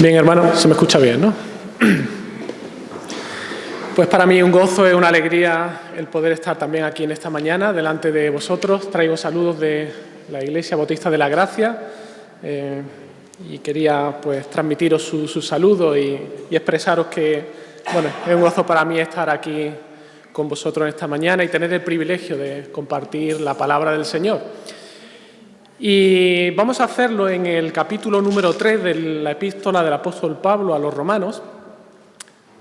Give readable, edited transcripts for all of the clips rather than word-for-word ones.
Bien, hermano, se me escucha bien, ¿no? Pues para mí un gozo, es una alegría el poder estar también aquí en esta mañana delante de vosotros. Traigo saludos de la Iglesia Bautista de la Gracia y quería pues transmitiros su saludo y expresaros que, bueno, es un gozo para mí estar aquí con vosotros en esta mañana y tener el privilegio de compartir la palabra del Señor. Y vamos a hacerlo en el capítulo número 3 de la epístola del apóstol Pablo a los romanos,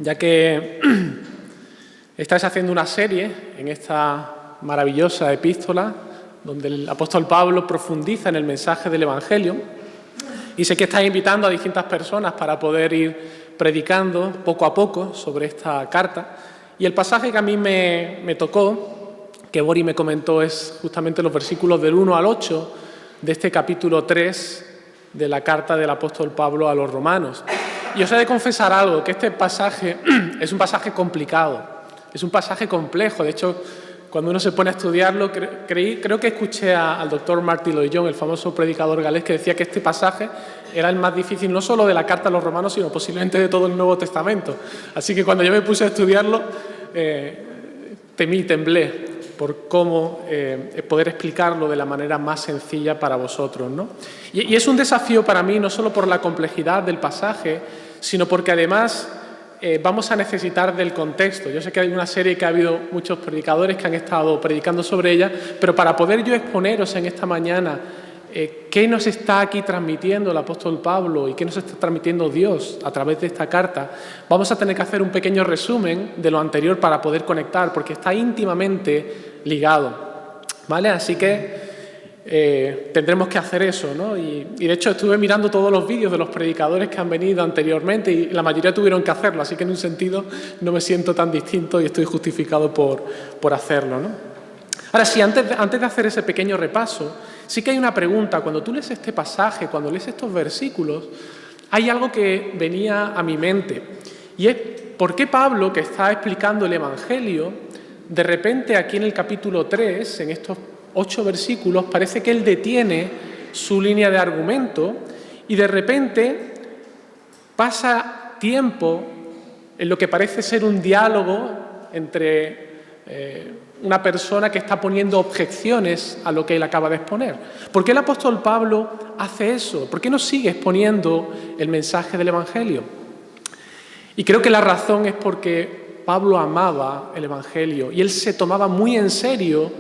ya que estáis haciendo una serie en esta maravillosa epístola donde el apóstol Pablo profundiza en el mensaje del Evangelio, y sé que estáis invitando a distintas personas para poder ir predicando poco a poco sobre esta carta. Y el pasaje que a mí me tocó, que Bori me comentó, es justamente los versículos del 1 al 8 de este capítulo 3 de la carta del apóstol Pablo a los romanos. Y os he de confesar algo, que este pasaje es un pasaje complicado, es un pasaje complejo. De hecho, cuando uno se pone a estudiarlo, creo que escuché al doctor Martin Lloyd-Jones, el famoso predicador galés, que decía que este pasaje era el más difícil no solo de la carta a los romanos, sino posiblemente de todo el Nuevo Testamento. Así que cuando yo me puse a estudiarlo, temblé por cómo poder explicarlo de la manera más sencilla para vosotros, ¿no? Y es un desafío para mí, no solo por la complejidad del pasaje, sino porque además vamos a necesitar del contexto. Yo sé que hay una serie que ha habido muchos predicadores que han estado predicando sobre ella, pero para poder yo exponeros en esta mañana qué nos está aquí transmitiendo el apóstol Pablo y qué nos está transmitiendo Dios a través de esta carta, vamos a tener que hacer un pequeño resumen de lo anterior para poder conectar, porque está íntimamente ligado, ¿vale? Así que tendremos que hacer eso, ¿no? Y de hecho estuve mirando todos los vídeos de los predicadores que han venido anteriormente y la mayoría tuvieron que hacerlo, así que en un sentido no me siento tan distinto y estoy justificado por hacerlo, ¿no? Ahora sí, antes de hacer ese pequeño repaso, sí que hay una pregunta. Cuando tú lees este pasaje, cuando lees estos versículos, hay algo que venía a mi mente, y es ¿por qué Pablo, que está explicando el Evangelio, de repente aquí en el capítulo 3, en estos 8 versículos, parece que él detiene su línea de argumento y de repente pasa tiempo en lo que parece ser un diálogo entre una persona que está poniendo objeciones a lo que él acaba de exponer? ¿Por qué el apóstol Pablo hace eso? ¿Por qué no sigue exponiendo el mensaje del Evangelio? Y creo que la razón es porque Pablo amaba el Evangelio y él se tomaba muy en serio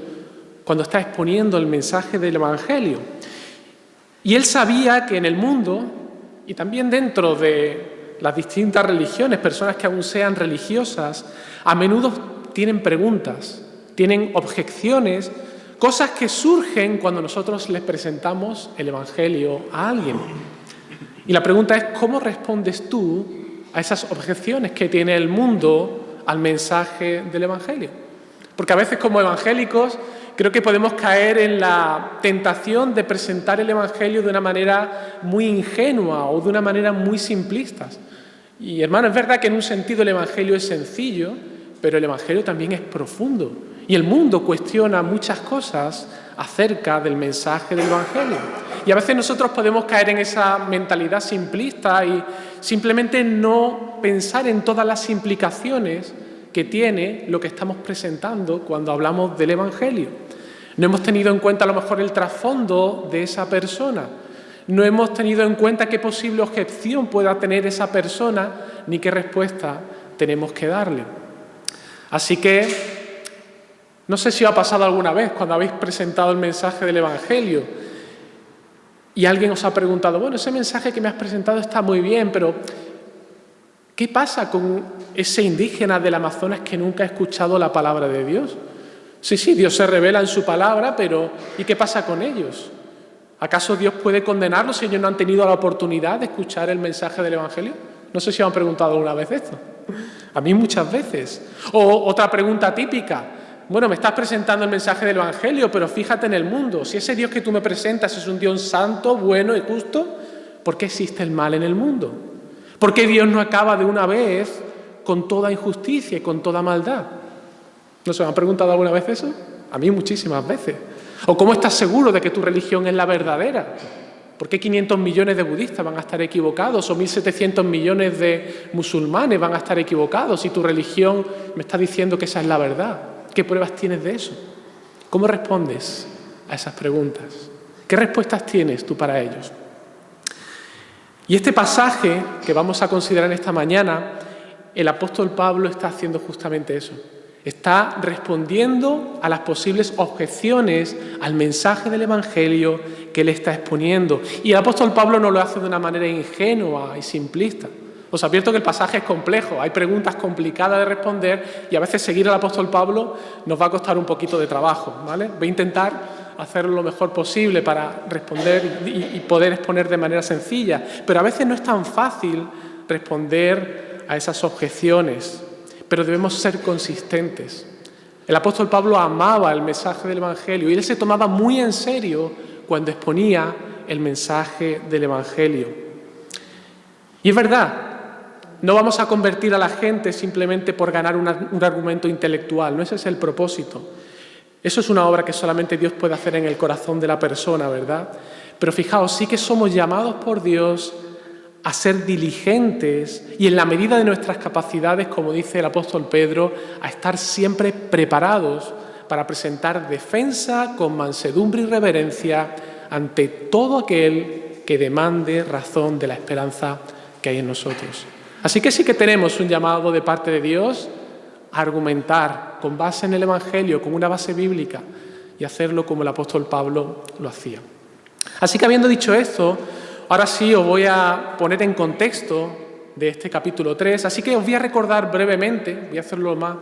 cuando está exponiendo el mensaje del Evangelio. Y él sabía que en el mundo, y también dentro de las distintas religiones, personas que aún sean religiosas, a menudo tienen preguntas, tienen objeciones, cosas que surgen cuando nosotros les presentamos el Evangelio a alguien. Y la pregunta es, ¿cómo respondes tú a esas objeciones que tiene el mundo al mensaje del Evangelio? Porque a veces como evangélicos creo que podemos caer en la tentación de presentar el Evangelio de una manera muy ingenua o de una manera muy simplista. Y hermano, es verdad que en un sentido el Evangelio es sencillo, pero el Evangelio también es profundo. Y el mundo cuestiona muchas cosas acerca del mensaje del Evangelio. Y a veces nosotros podemos caer en esa mentalidad simplista y simplemente no pensar en todas las implicaciones que tiene lo que estamos presentando cuando hablamos del Evangelio. No hemos tenido en cuenta a lo mejor el trasfondo de esa persona. No hemos tenido en cuenta qué posible objeción pueda tener esa persona ni qué respuesta tenemos que darle. Así que no sé si os ha pasado alguna vez cuando habéis presentado el mensaje del Evangelio y alguien os ha preguntado, bueno, ese mensaje que me has presentado está muy bien, pero ¿qué pasa con ese indígena del Amazonas que nunca ha escuchado la palabra de Dios? Sí, Dios se revela en su palabra, pero ¿y qué pasa con ellos? ¿Acaso Dios puede condenarlos si ellos no han tenido la oportunidad de escuchar el mensaje del Evangelio? No sé si os han preguntado alguna vez esto. A mí muchas veces. O otra pregunta típica. Bueno, me estás presentando el mensaje del Evangelio, pero fíjate en el mundo. Si ese Dios que tú me presentas es un Dios santo, bueno y justo, ¿por qué existe el mal en el mundo? ¿Por qué Dios no acaba de una vez con toda injusticia y con toda maldad? ¿No se me han preguntado alguna vez eso? A mí muchísimas veces. ¿O cómo estás seguro de que tu religión es la verdadera? ¿Por qué 500 millones de budistas van a estar equivocados o 1.700 millones de musulmanes van a estar equivocados si tu religión me está diciendo que esa es la verdad? ¿Qué pruebas tienes de eso? ¿Cómo respondes a esas preguntas? ¿Qué respuestas tienes tú para ellos? Y este pasaje que vamos a considerar esta mañana, el apóstol Pablo está haciendo justamente eso. Está respondiendo a las posibles objeciones al mensaje del Evangelio que él está exponiendo. Y el apóstol Pablo no lo hace de una manera ingenua y simplista. Os advierto que el pasaje es complejo, hay preguntas complicadas de responder y a veces seguir al apóstol Pablo nos va a costar un poquito de trabajo, ¿vale? Voy a intentar hacerlo lo mejor posible para responder y poder exponer de manera sencilla, pero a veces no es tan fácil responder a esas objeciones, pero debemos ser consistentes. El apóstol Pablo amaba el mensaje del Evangelio y él se tomaba muy en serio cuando exponía el mensaje del Evangelio. Y es verdad, no vamos a convertir a la gente simplemente por ganar un argumento intelectual, no ese es el propósito. Eso es una obra que solamente Dios puede hacer en el corazón de la persona, ¿verdad? Pero fijaos, sí que somos llamados por Dios a ser diligentes y en la medida de nuestras capacidades, como dice el apóstol Pedro, a estar siempre preparados para presentar defensa con mansedumbre y reverencia ante todo aquel que demande razón de la esperanza que hay en nosotros. Así que sí que tenemos un llamado de parte de Dios a argumentar con base en el Evangelio, con una base bíblica y hacerlo como el apóstol Pablo lo hacía. Así que habiendo dicho esto, ahora sí os voy a poner en contexto de este capítulo 3, así que os voy a recordar brevemente, voy a hacerlo lo más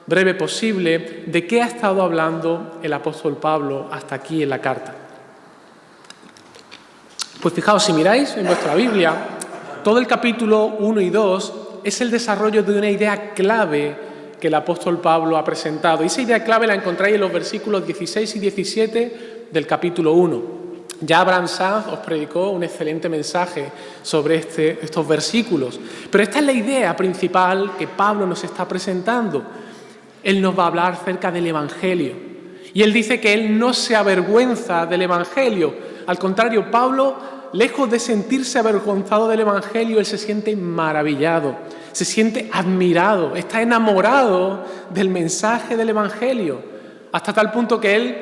breve posible, de qué ha estado hablando el apóstol Pablo hasta aquí en la carta. Pues fijaos, si miráis en vuestra Biblia, todo el capítulo 1 y 2 es el desarrollo de una idea clave que el apóstol Pablo ha presentado. Y esa idea clave la encontráis en los versículos 16 y 17 del capítulo 1. Ya Abraham Sanz os predicó un excelente mensaje sobre estos versículos. Pero esta es la idea principal que Pablo nos está presentando. Él nos va a hablar acerca del Evangelio. Y él dice que él no se avergüenza del Evangelio. Al contrario, Pablo, lejos de sentirse avergonzado del Evangelio, él se siente maravillado, se siente admirado, está enamorado del mensaje del Evangelio, hasta tal punto que él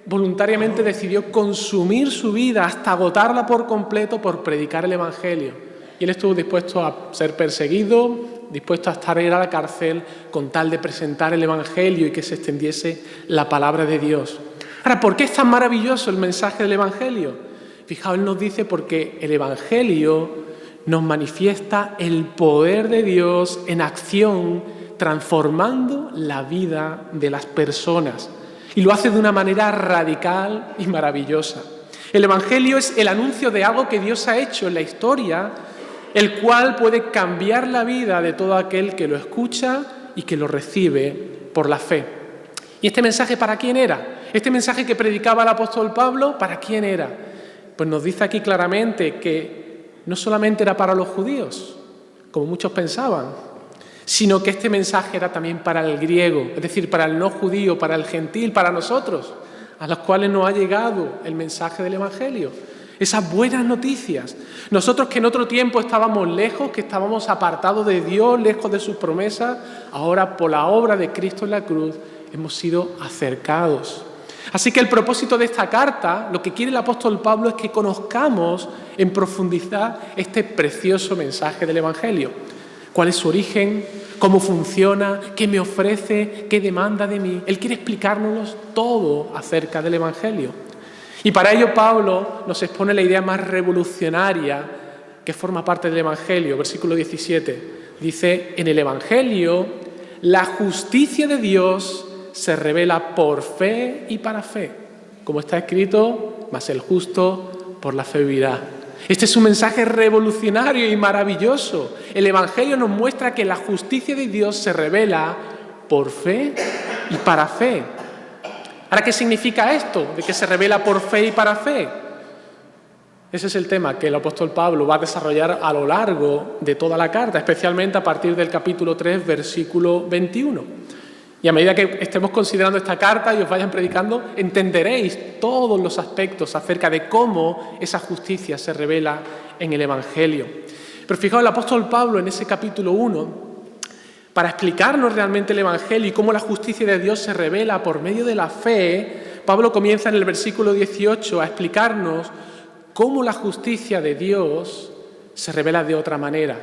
voluntariamente decidió consumir su vida hasta agotarla por completo por predicar el Evangelio. Y él estuvo dispuesto a ser perseguido, dispuesto a estar en la cárcel con tal de presentar el Evangelio y que se extendiese la palabra de Dios. Ahora, ¿por qué es tan maravilloso el mensaje del Evangelio? Fijaos, él nos dice porque el Evangelio nos manifiesta el poder de Dios en acción, transformando la vida de las personas. Y lo hace de una manera radical y maravillosa. El Evangelio es el anuncio de algo que Dios ha hecho en la historia, el cual puede cambiar la vida de todo aquel que lo escucha y que lo recibe por la fe. ¿Y este mensaje para quién era? Este mensaje que predicaba el apóstol Pablo, ¿para quién era? Pues nos dice aquí claramente que no solamente era para los judíos, como muchos pensaban, sino que este mensaje era también para el griego, es decir, para el no judío, para el gentil, para nosotros, a los cuales nos ha llegado el mensaje del Evangelio. Esas buenas noticias. Nosotros que en otro tiempo estábamos lejos, que estábamos apartados de Dios, lejos de sus promesas, ahora por la obra de Cristo en la cruz hemos sido acercados. Así que el propósito de esta carta, lo que quiere el apóstol Pablo es que conozcamos en profundidad este precioso mensaje del Evangelio. ¿Cuál es su origen? ¿Cómo funciona? ¿Qué me ofrece? ¿Qué demanda de mí? Él quiere explicárnoslo todo acerca del Evangelio. Y para ello Pablo nos expone la idea más revolucionaria que forma parte del Evangelio. Versículo 17 dice, en el Evangelio la justicia de Dios se revela por fe y para fe. Como está escrito, mas el justo por la fe vivirá. Este es un mensaje revolucionario y maravilloso. El Evangelio nos muestra que la justicia de Dios se revela por fe y para fe. Ahora, ¿qué significa esto de que se revela por fe y para fe? Ese es el tema que el apóstol Pablo va a desarrollar a lo largo de toda la carta, especialmente a partir del capítulo 3, versículo 21. Y a medida que estemos considerando esta carta y os vayan predicando, entenderéis todos los aspectos acerca de cómo esa justicia se revela en el Evangelio. Pero fijaos, el apóstol Pablo en ese capítulo 1, para explicarnos realmente el Evangelio y cómo la justicia de Dios se revela por medio de la fe, Pablo comienza en el versículo 18 a explicarnos cómo la justicia de Dios se revela de otra manera.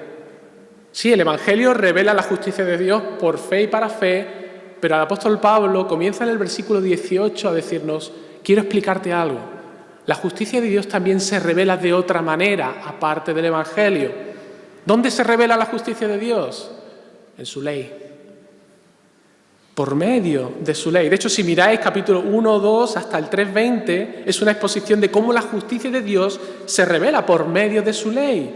Sí, el Evangelio revela la justicia de Dios por fe y para fe, pero el apóstol Pablo comienza en el versículo 18 a decirnos, quiero explicarte algo. La justicia de Dios también se revela de otra manera, aparte del Evangelio. ¿Dónde se revela la justicia de Dios? En su ley. Por medio de su ley. De hecho, si miráis capítulo 1, 2 hasta el 3:20, es una exposición de cómo la justicia de Dios se revela por medio de su ley.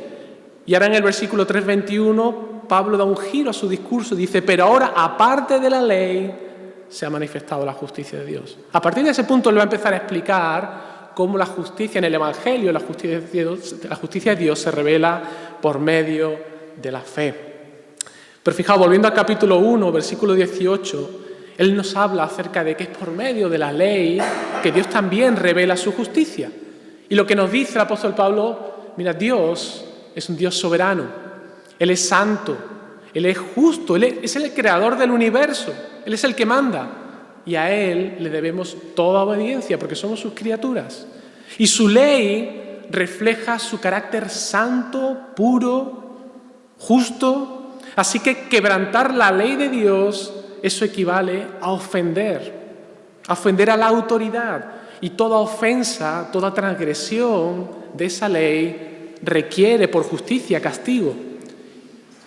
Y ahora en el versículo 3:21, Pablo da un giro a su discurso y dice, pero ahora, aparte de la ley, se ha manifestado la justicia de Dios. A partir de ese punto, él va a empezar a explicar cómo la justicia en el Evangelio, la justicia de Dios se revela por medio de la fe. Pero fijaos, volviendo al capítulo 1, versículo 18, él nos habla acerca de que es por medio de la ley que Dios también revela su justicia. Y lo que nos dice el apóstol Pablo, mira, Dios es un Dios soberano. Él es santo, Él es justo, Él es el creador del universo, Él es el que manda. Y a Él le debemos toda obediencia porque somos sus criaturas. Y su ley refleja su carácter santo, puro, justo. Así que quebrantar la ley de Dios, eso equivale a ofender a la autoridad. Y toda ofensa, toda transgresión de esa ley requiere por justicia castigo.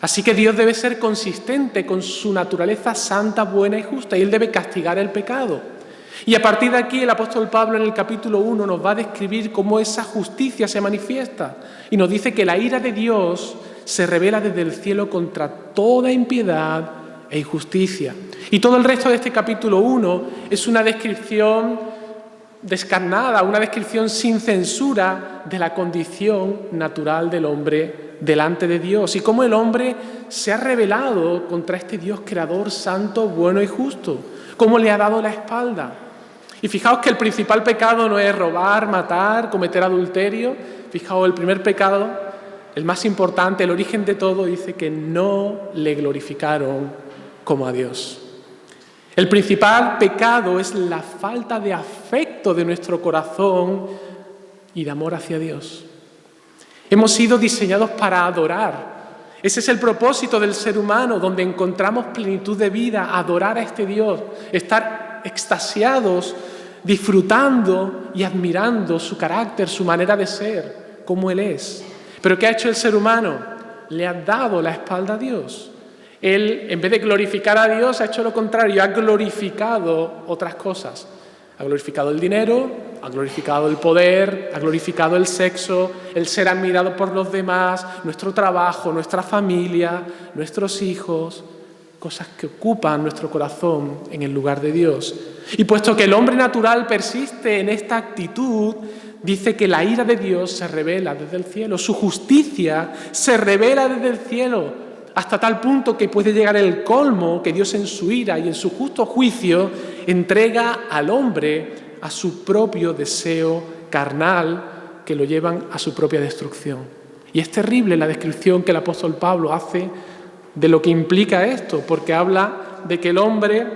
Así que Dios debe ser consistente con su naturaleza santa, buena y justa, y Él debe castigar el pecado. Y a partir de aquí el apóstol Pablo en el capítulo 1 nos va a describir cómo esa justicia se manifiesta y nos dice que la ira de Dios se revela desde el cielo contra toda impiedad e injusticia. Y todo el resto de este capítulo 1 es una descripción descarnada, una descripción sin censura de la condición natural del hombre delante de Dios y cómo el hombre se ha rebelado contra este Dios creador santo, bueno y justo, cómo le ha dado la espalda. Y fijaos que el principal pecado no es robar, matar, cometer adulterio. Fijaos, el primer pecado, el más importante, el origen de todo, dice que no le glorificaron como a Dios. El principal pecado es la falta de afecto de nuestro corazón y de amor hacia Dios. Hemos sido diseñados para adorar. Ese es el propósito del ser humano, donde encontramos plenitud de vida, adorar a este Dios, estar extasiados, disfrutando y admirando su carácter, su manera de ser, como Él es. Pero ¿qué ha hecho el ser humano? Le ha dado la espalda a Dios. Él, en vez de glorificar a Dios, ha hecho lo contrario, ha glorificado otras cosas. Ha glorificado el dinero, ha glorificado el poder, ha glorificado el sexo, el ser admirado por los demás, nuestro trabajo, nuestra familia, nuestros hijos, cosas que ocupan nuestro corazón en el lugar de Dios. Y puesto que el hombre natural persiste en esta actitud, dice que la ira de Dios se revela desde el cielo, su justicia se revela desde el cielo, hasta tal punto que puede llegar el colmo que Dios en su ira y en su justo juicio entrega al hombre a su propio deseo carnal que lo llevan a su propia destrucción. Y es terrible la descripción que el apóstol Pablo hace de lo que implica esto, porque habla de que el hombre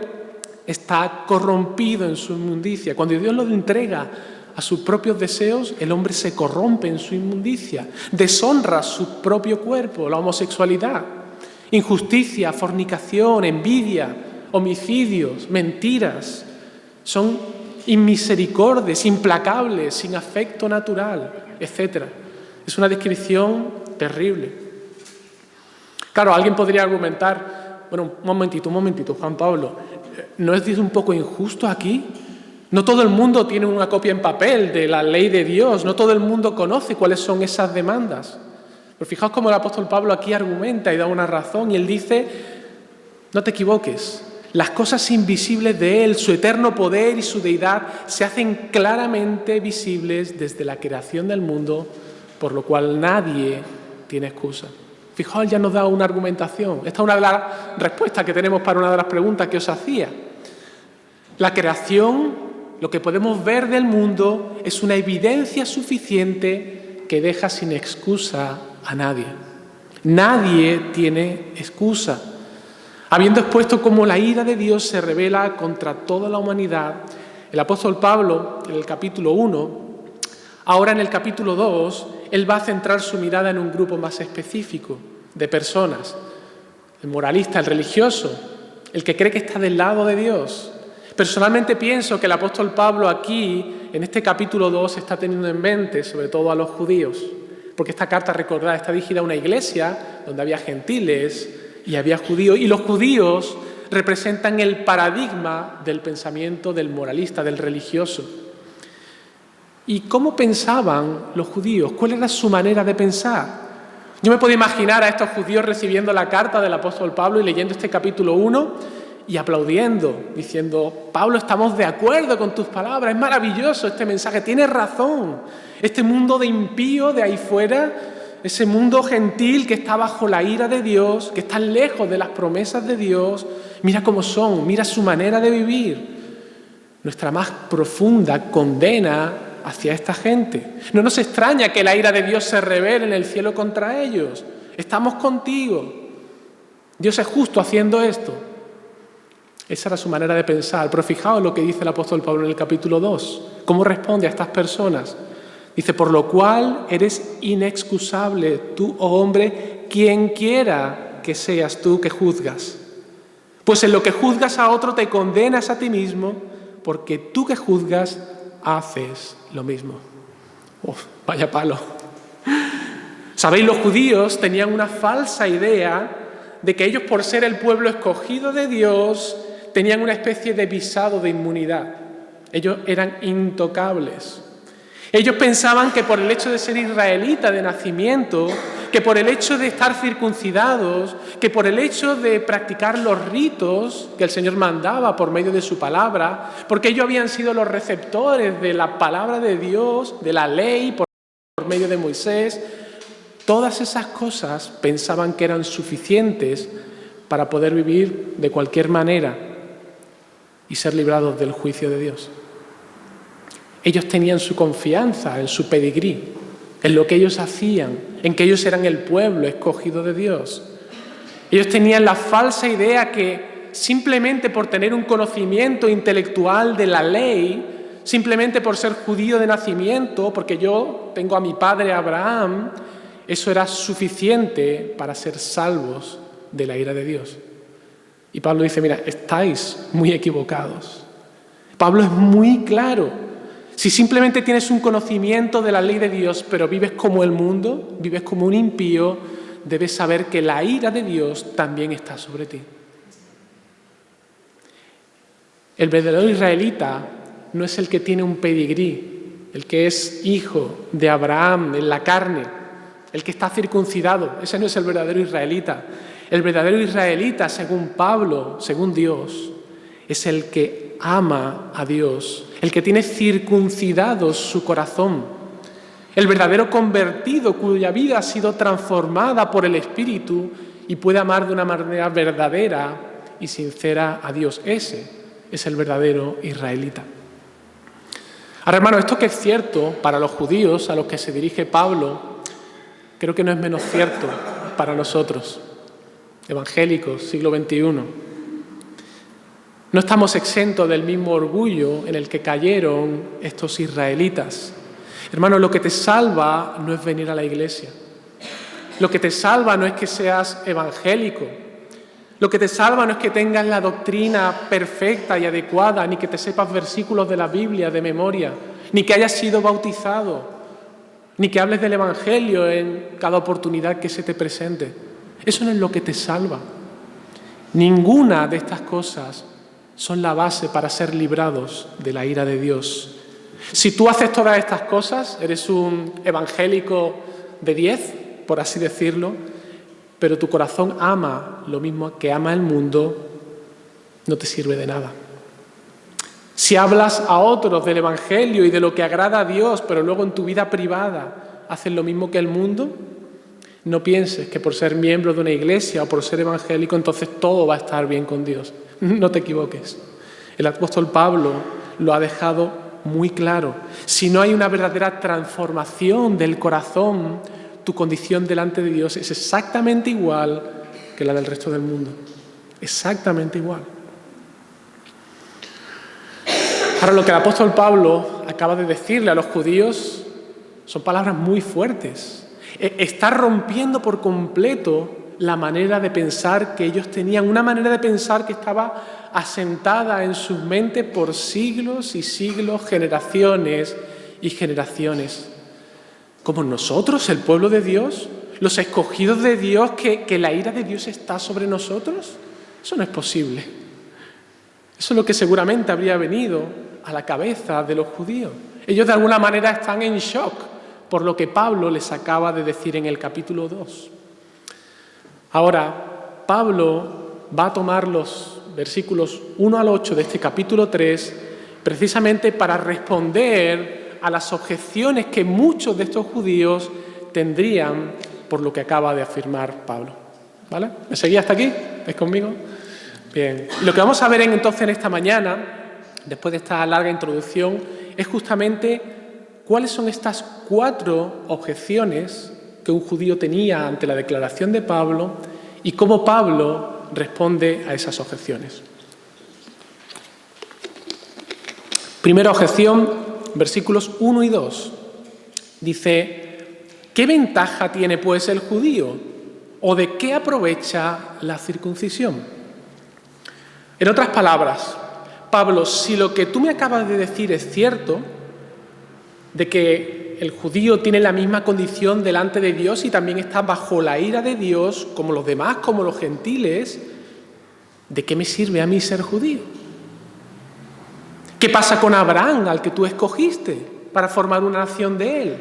está corrompido en su inmundicia. Cuando Dios lo entrega a sus propios deseos, el hombre se corrompe en su inmundicia, deshonra su propio cuerpo, la homosexualidad, injusticia, fornicación, envidia, homicidios, mentiras. Son inmisericordias, implacables, sin afecto natural, etc. Es una descripción terrible. Claro, alguien podría argumentar, bueno, un momentito, Juan Pablo, ¿no es Dios un poco injusto aquí? No todo el mundo tiene una copia en papel de la ley de Dios, no todo el mundo conoce cuáles son esas demandas. Pero fijaos cómo el apóstol Pablo aquí argumenta y da una razón, y él dice, no te equivoques, las cosas invisibles de Él, su eterno poder y su deidad, se hacen claramente visibles desde la creación del mundo, por lo cual nadie tiene excusa. Fijaos, ya nos da una argumentación. Esta es una de las respuestas que tenemos para una de las preguntas que os hacía. La creación, lo que podemos ver del mundo, es una evidencia suficiente que deja sin excusa a nadie. Nadie tiene excusa. Habiendo expuesto cómo la ira de Dios se revela contra toda la humanidad, el apóstol Pablo, en el capítulo 1, ahora en el capítulo 2, él va a centrar su mirada en un grupo más específico de personas. El moralista, el religioso, el que cree que está del lado de Dios. Personalmente pienso que el apóstol Pablo aquí, en este capítulo 2, está teniendo en mente sobre todo a los judíos. Porque esta carta, recordad, está dirigida a una iglesia donde había gentiles y había judíos. Y los judíos representan el paradigma del pensamiento del moralista, del religioso. ¿Y cómo pensaban los judíos? ¿Cuál era su manera de pensar? Yo me puedo imaginar a estos judíos recibiendo la carta del apóstol Pablo y leyendo este capítulo 1 y aplaudiendo, diciendo: Pablo, estamos de acuerdo con tus palabras, es maravilloso este mensaje, tienes razón. Este mundo de impío de ahí fuera, ese mundo gentil que está bajo la ira de Dios, que está lejos de las promesas de Dios, mira cómo son, mira su manera de vivir. Nuestra más profunda condena hacia esta gente. No nos extraña que la ira de Dios se revele en el cielo contra ellos. Estamos contigo. Dios es justo haciendo esto. Esa era su manera de pensar. Pero fijaos lo que dice el apóstol Pablo en el capítulo 2. ¿Cómo responde a estas personas? Dice: por lo cual eres inexcusable, tú, oh hombre, quien quiera que seas tú que juzgas. Pues en lo que juzgas a otro te condenas a ti mismo, porque tú que juzgas haces lo mismo. Vaya palo. ¿Sabéis? Los judíos tenían una falsa idea de que ellos, por ser el pueblo escogido de Dios, tenían una especie de visado de inmunidad. Ellos eran intocables. Ellos pensaban que por el hecho de ser israelita de nacimiento, que por el hecho de estar circuncidados, que por el hecho de practicar los ritos que el Señor mandaba por medio de su palabra, porque ellos habían sido los receptores de la palabra de Dios, de la ley, por medio de Moisés, todas esas cosas pensaban que eran suficientes para poder vivir de cualquier manera y ser librados del juicio de Dios. Ellos tenían su confianza en su pedigrí, en lo que ellos hacían, en que ellos eran el pueblo escogido de Dios. Ellos tenían la falsa idea que simplemente por tener un conocimiento intelectual de la ley, simplemente por ser judío de nacimiento, porque yo tengo a mi padre Abraham, eso era suficiente para ser salvos de la ira de Dios. Y Pablo dice: mira, estáis muy equivocados. Pablo es muy claro. Si simplemente tienes un conocimiento de la ley de Dios, pero vives como el mundo, vives como un impío, debes saber que la ira de Dios también está sobre ti. El verdadero israelita no es el que tiene un pedigrí, el que es hijo de Abraham en la carne, el que está circuncidado. Ese no es el verdadero israelita. El verdadero israelita, según Pablo, según Dios, es el que ama a Dios, el que tiene circuncidado su corazón, el verdadero convertido cuya vida ha sido transformada por el Espíritu y puede amar de una manera verdadera y sincera a Dios. Ese es el verdadero israelita. Ahora, hermano, esto que es cierto para los judíos a los que se dirige Pablo, creo que no es menos cierto para nosotros, evangélicos, siglo XXI. No estamos exentos del mismo orgullo en el que cayeron estos israelitas. Hermano, lo que te salva no es venir a la iglesia. Lo que te salva no es que seas evangélico. Lo que te salva no es que tengas la doctrina perfecta y adecuada, ni que te sepas versículos de la Biblia de memoria, ni que hayas sido bautizado, ni que hables del evangelio en cada oportunidad que se te presente. Eso no es lo que te salva. Ninguna de estas cosas son la base para ser librados de la ira de Dios. Si tú haces todas estas cosas, eres un evangélico de 10, por así decirlo, pero tu corazón ama lo mismo que ama el mundo, no te sirve de nada. Si hablas a otros del evangelio y de lo que agrada a Dios, pero luego en tu vida privada haces lo mismo que el mundo, No pienses que por ser miembro de una iglesia o por ser evangélico, entonces todo va a estar bien con Dios. No te equivoques. El apóstol Pablo lo ha dejado muy claro. Si no hay una verdadera transformación del corazón, tu condición delante de Dios es exactamente igual que la del resto del mundo. Exactamente igual. Ahora, lo que el apóstol Pablo acaba de decirle a los judíos son palabras muy fuertes. Está rompiendo por completo la manera de pensar que ellos tenían, una manera de pensar que estaba asentada en sus mentes por siglos y siglos, generaciones y generaciones. Como nosotros, el pueblo de Dios, los escogidos de Dios, que la ira de Dios está sobre nosotros. Eso no es posible. Eso es lo que seguramente habría venido a la cabeza de los judíos. Ellos de alguna manera están en shock por lo que Pablo les acaba de decir en el capítulo 2. Ahora, Pablo va a tomar los versículos 1 al 8 de este capítulo 3 precisamente para responder a las objeciones que muchos de estos judíos tendrían por lo que acaba de afirmar Pablo. ¿Vale? ¿Me seguís hasta aquí? ¿Estáis conmigo? Bien. Lo que vamos a ver entonces en esta mañana, después de esta larga introducción, es justamente cuáles son estas 4 objeciones que un judío tenía ante la declaración de Pablo y cómo Pablo responde a esas objeciones. Primera objeción, versículos 1 y 2. Dice, ¿qué ventaja tiene pues el judío? ¿O de qué aprovecha la circuncisión? En otras palabras, Pablo, si lo que tú me acabas de decir es cierto, de que el judío tiene la misma condición delante de Dios y también está bajo la ira de Dios, como los demás, como los gentiles, ¿de qué me sirve a mí ser judío? ¿Qué pasa con Abraham, al que tú escogiste para formar una nación de él?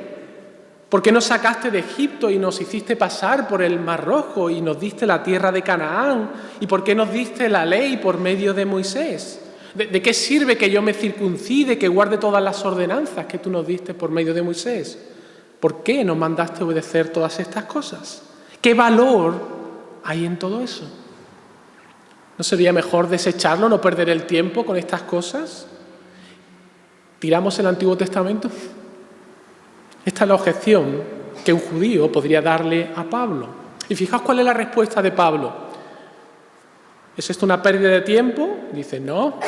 ¿Por qué nos sacaste de Egipto y nos hiciste pasar por el Mar Rojo y nos diste la tierra de Canaán? ¿Y por qué nos diste la ley por medio de Moisés? ¿De qué sirve que yo me circuncide, que guarde todas las ordenanzas que tú nos diste por medio de Moisés? ¿Por qué nos mandaste obedecer todas estas cosas? ¿Qué valor hay en todo eso? ¿No sería mejor desecharlo, no perder el tiempo con estas cosas? ¿Tiramos el Antiguo Testamento? Esta es la objeción que un judío podría darle a Pablo. Y fijaos cuál es la respuesta de Pablo. ¿Es esto una pérdida de tiempo? Dice, no.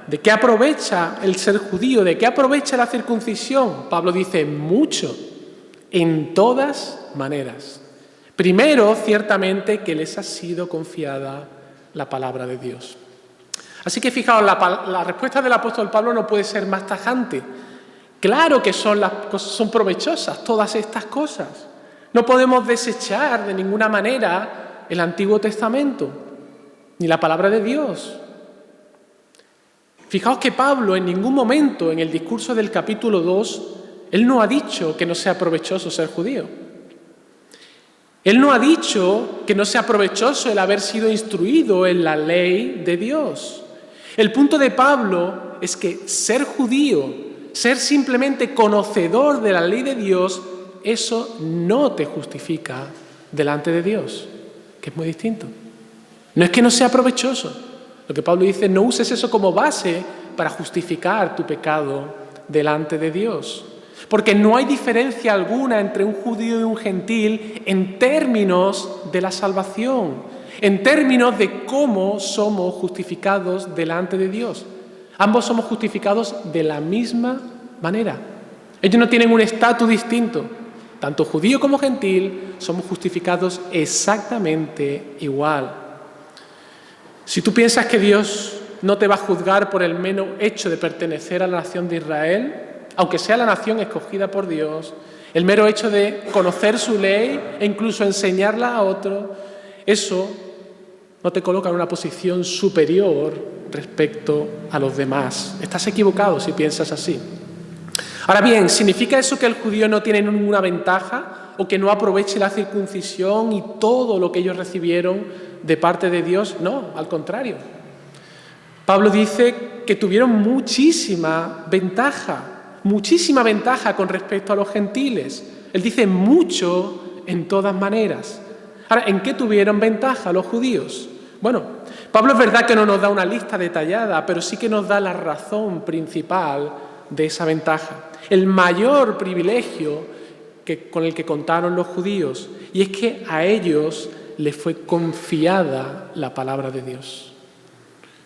¿De qué aprovecha el ser judío? ¿De qué aprovecha la circuncisión? Pablo dice, mucho, en todas maneras. Primero, ciertamente, que les ha sido confiada la palabra de Dios. Así que fijaos, la respuesta del apóstol Pablo no puede ser más tajante. Claro que son provechosas todas estas cosas. No podemos desechar de ninguna manera el Antiguo Testamento, ni la palabra de Dios. Fijaos que Pablo en ningún momento en el discurso del capítulo 2, él no ha dicho que no sea provechoso ser judío. Él no ha dicho que no sea provechoso el haber sido instruido en la ley de Dios. El punto de Pablo es que ser judío, ser simplemente conocedor de la ley de Dios, eso no te justifica delante de Dios, que es muy distinto. No es que no sea provechoso. Lo que Pablo dice, no uses eso como base para justificar tu pecado delante de Dios. Porque no hay diferencia alguna entre un judío y un gentil en términos de la salvación, en términos de cómo somos justificados delante de Dios. Ambos somos justificados de la misma manera. Ellos no tienen un estatus distinto. Tanto judío como gentil somos justificados exactamente igual. Si tú piensas que Dios no te va a juzgar por el mero hecho de pertenecer a la nación de Israel, aunque sea la nación escogida por Dios, el mero hecho de conocer su ley e incluso enseñarla a otros, eso no te coloca en una posición superior respecto a los demás. Estás equivocado si piensas así. Ahora bien, ¿significa eso que el judío no tiene ninguna ventaja o que no aproveche la circuncisión y todo lo que ellos recibieron de parte de Dios? No, al contrario. Pablo dice que tuvieron muchísima ventaja con respecto a los gentiles. Él dice mucho en todas maneras. Ahora, ¿en qué tuvieron ventaja los judíos? Bueno, Pablo es verdad que no nos da una lista detallada, pero sí que nos da la razón principal de esa ventaja. El mayor privilegio con el que contaron los judíos, y es que a ellos les fue confiada la palabra de Dios.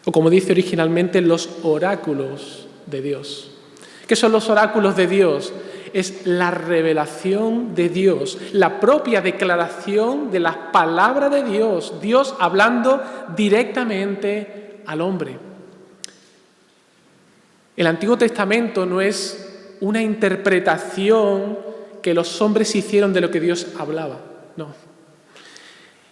O como dice originalmente, los oráculos de Dios. ¿Qué son los oráculos de Dios? Es la revelación de Dios, la propia declaración de las palabras de Dios, Dios hablando directamente al hombre. El Antiguo Testamento no es una interpretación que los hombres hicieron de lo que Dios hablaba, no.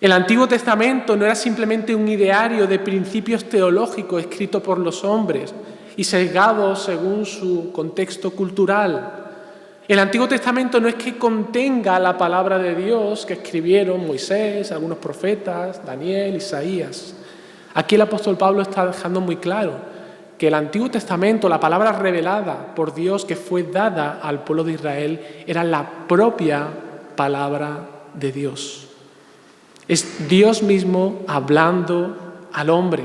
El Antiguo Testamento no era simplemente un ideario de principios teológicos escrito por los hombres y sesgado según su contexto cultural. El Antiguo Testamento no es que contenga la palabra de Dios que escribieron Moisés, algunos profetas, Daniel, Isaías. Aquí el apóstol Pablo está dejando muy claro que el Antiguo Testamento, la palabra revelada por Dios que fue dada al pueblo de Israel, era la propia palabra de Dios. Es Dios mismo hablando al hombre.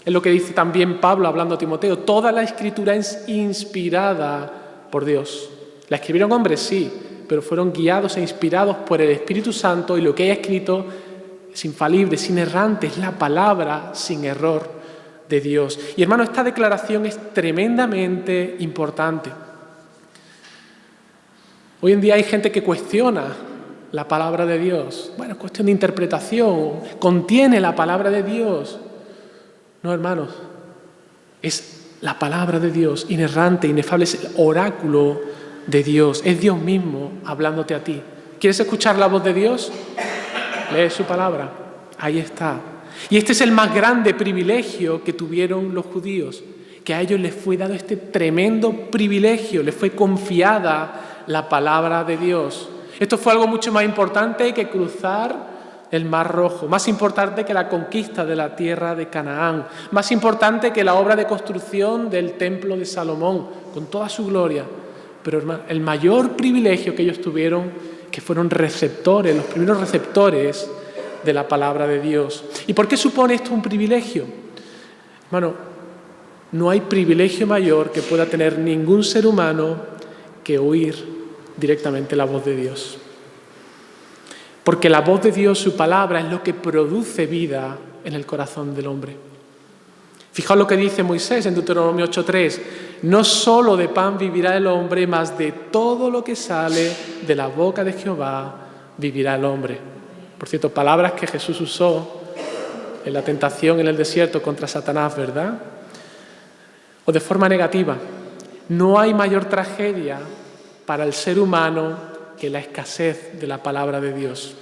Es lo que dice también Pablo hablando a Timoteo. Toda la Escritura es inspirada por Dios. La escribieron hombres, sí, pero fueron guiados e inspirados por el Espíritu Santo y lo que haya escrito es infalible, es inerrante, es la palabra sin error de Dios. Y hermano, esta declaración es tremendamente importante. Hoy en día hay gente que cuestiona la palabra de Dios. Bueno, es cuestión de interpretación, contiene la palabra de Dios. No, hermanos, es la palabra de Dios, inerrante, inefable, es el oráculo de Dios, es Dios mismo hablándote a ti. ¿Quieres escuchar la voz de Dios? Lee su palabra, ahí está. Y este es el más grande privilegio que tuvieron los judíos, que a ellos les fue dado este tremendo privilegio, les fue confiada la palabra de Dios. Esto fue algo mucho más importante que cruzar el Mar Rojo, más importante que la conquista de la tierra de Canaán, más importante que la obra de construcción del templo de Salomón, con toda su gloria. Pero hermano, el mayor privilegio que ellos tuvieron, que fueron receptores, los primeros receptores de la palabra de Dios. ¿Y por qué supone esto un privilegio? Hermano, no hay privilegio mayor que pueda tener ningún ser humano que oír directamente la voz de Dios. Porque la voz de Dios, su palabra, es lo que produce vida en el corazón del hombre. Fijaos lo que dice Moisés en Deuteronomio 8:3. No solo de pan vivirá el hombre, mas de todo lo que sale de la boca de Jehová vivirá el hombre. Por cierto, palabras que Jesús usó en la tentación en el desierto contra Satanás, ¿verdad? O de forma negativa, no hay mayor tragedia para el ser humano que la escasez de la palabra de Dios.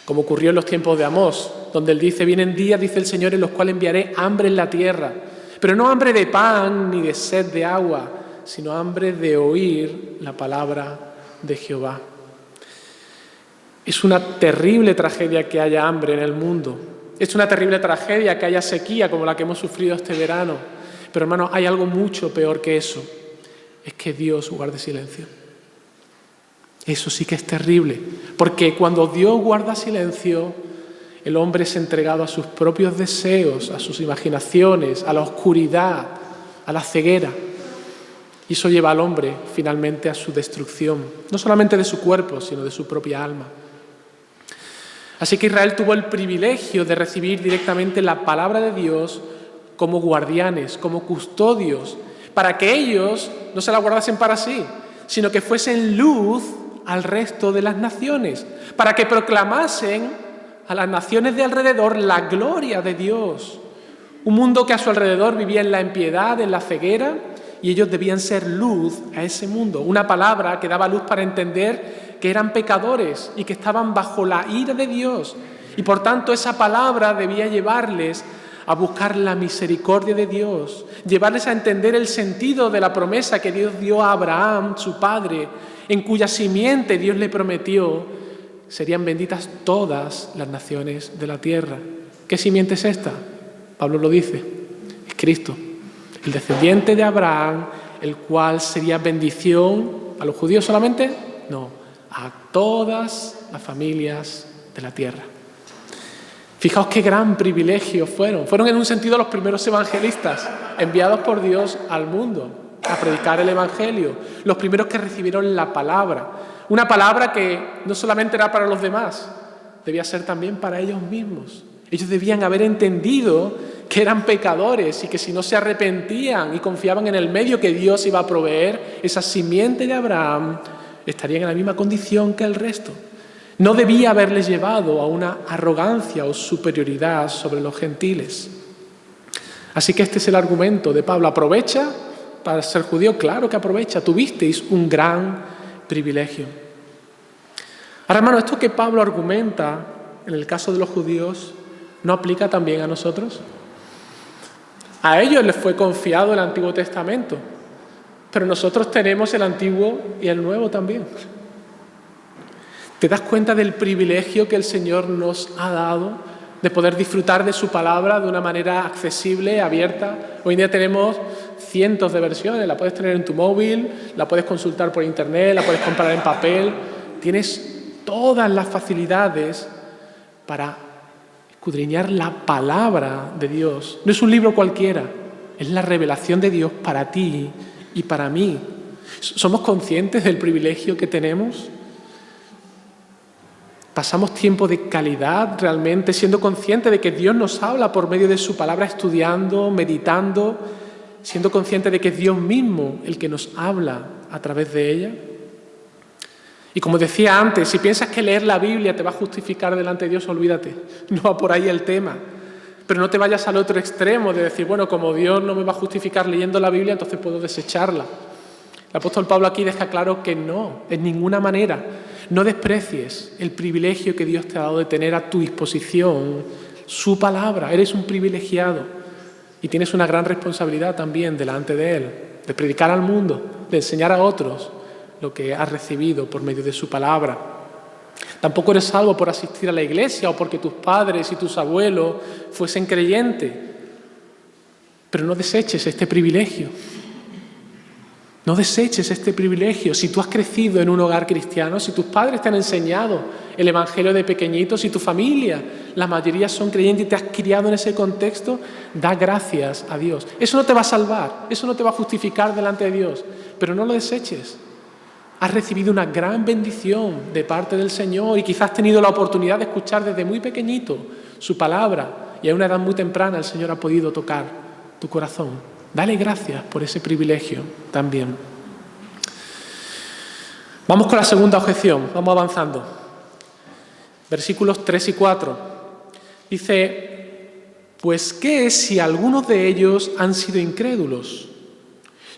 Como ocurrió en los tiempos de Amós, donde él dice, vienen días, dice el Señor, en los cuales enviaré hambre en la tierra, pero no hambre de pan ni de sed de agua, sino hambre de oír la palabra de Jehová. Es una terrible tragedia que haya hambre en el mundo. Es una terrible tragedia que haya sequía como la que hemos sufrido este verano. Pero hermanos, hay algo mucho peor que eso. Es que Dios guarde silencio. Eso sí que es terrible. Porque cuando Dios guarda silencio, el hombre es entregado a sus propios deseos, a sus imaginaciones, a la oscuridad, a la ceguera. Y eso lleva al hombre finalmente a su destrucción. No solamente de su cuerpo, sino de su propia alma. Así que Israel tuvo el privilegio de recibir directamente la palabra de Dios como guardianes, como custodios, para que ellos no se la guardasen para sí, sino que fuesen luz al resto de las naciones, para que proclamasen a las naciones de alrededor la gloria de Dios. Un mundo que a su alrededor vivía en la impiedad, en la ceguera, y ellos debían ser luz a ese mundo. Una palabra que daba luz para entender que eran pecadores y que estaban bajo la ira de Dios. Y por tanto esa palabra debía llevarles a buscar la misericordia de Dios, llevarles a entender el sentido de la promesa que Dios dio a Abraham, su padre, en cuya simiente Dios le prometió, serían benditas todas las naciones de la tierra. ¿Qué simiente es esta? Pablo lo dice, es Cristo, el descendiente de Abraham, el cual sería bendición a los judíos solamente, no, a todas las familias de la tierra. Fijaos qué gran privilegio fueron. Fueron en un sentido los primeros evangelistas enviados por Dios al mundo a predicar el evangelio. Los primeros que recibieron la palabra. Una palabra que no solamente era para los demás, debía ser también para ellos mismos. Ellos debían haber entendido que eran pecadores y que si no se arrepentían y confiaban en el medio que Dios iba a proveer, esa simiente de Abraham estarían en la misma condición que el resto. No debía haberles llevado a una arrogancia o superioridad sobre los gentiles. Así que este es el argumento de Pablo. ¿Aprovecha para ser judío? Claro que aprovecha. Tuvisteis un gran privilegio. Ahora, hermano, esto que Pablo argumenta en el caso de los judíos, ¿no aplica también a nosotros? A ellos les fue confiado el Antiguo Testamento, pero nosotros tenemos el Antiguo y el Nuevo también. ¿Te das cuenta del privilegio que el Señor nos ha dado de poder disfrutar de su palabra de una manera accesible, abierta? Hoy en día tenemos cientos de versiones, la puedes tener en tu móvil, la puedes consultar por internet, la puedes comprar en papel. Tienes todas las facilidades para escudriñar la palabra de Dios. No es un libro cualquiera, es la revelación de Dios para ti y para mí. ¿Somos conscientes del privilegio que tenemos? ¿Pasamos tiempo de calidad realmente siendo conscientes de que Dios nos habla por medio de su palabra, estudiando, meditando, siendo conscientes de que es Dios mismo el que nos habla a través de ella? Y como decía antes, si piensas que leer la Biblia te va a justificar delante de Dios, olvídate, no va por ahí el tema. Pero no te vayas al otro extremo de decir, bueno, como Dios no me va a justificar leyendo la Biblia, entonces puedo desecharla. El apóstol Pablo aquí deja claro que no, en ninguna manera. No desprecies el privilegio que Dios te ha dado de tener a tu disposición su palabra. Eres un privilegiado y tienes una gran responsabilidad también delante de Él, de predicar al mundo, de enseñar a otros lo que has recibido por medio de su palabra. Tampoco eres salvo por asistir a la iglesia o porque tus padres y tus abuelos fuesen creyentes. Pero no deseches este privilegio. No deseches este privilegio. Si tú has crecido en un hogar cristiano, si tus padres te han enseñado el evangelio de pequeñito, si tu familia, la mayoría son creyentes y te has criado en ese contexto, da gracias a Dios. Eso no te va a salvar, eso no te va a justificar delante de Dios, pero no lo deseches. Has recibido una gran bendición de parte del Señor y quizás has tenido la oportunidad de escuchar desde muy pequeñito su palabra y a una edad muy temprana el Señor ha podido tocar tu corazón. Dale gracias por ese privilegio también. Vamos con la segunda objeción, vamos avanzando. Versículos 3 y 4. Dice, pues ¿qué es si algunos de ellos han sido incrédulos?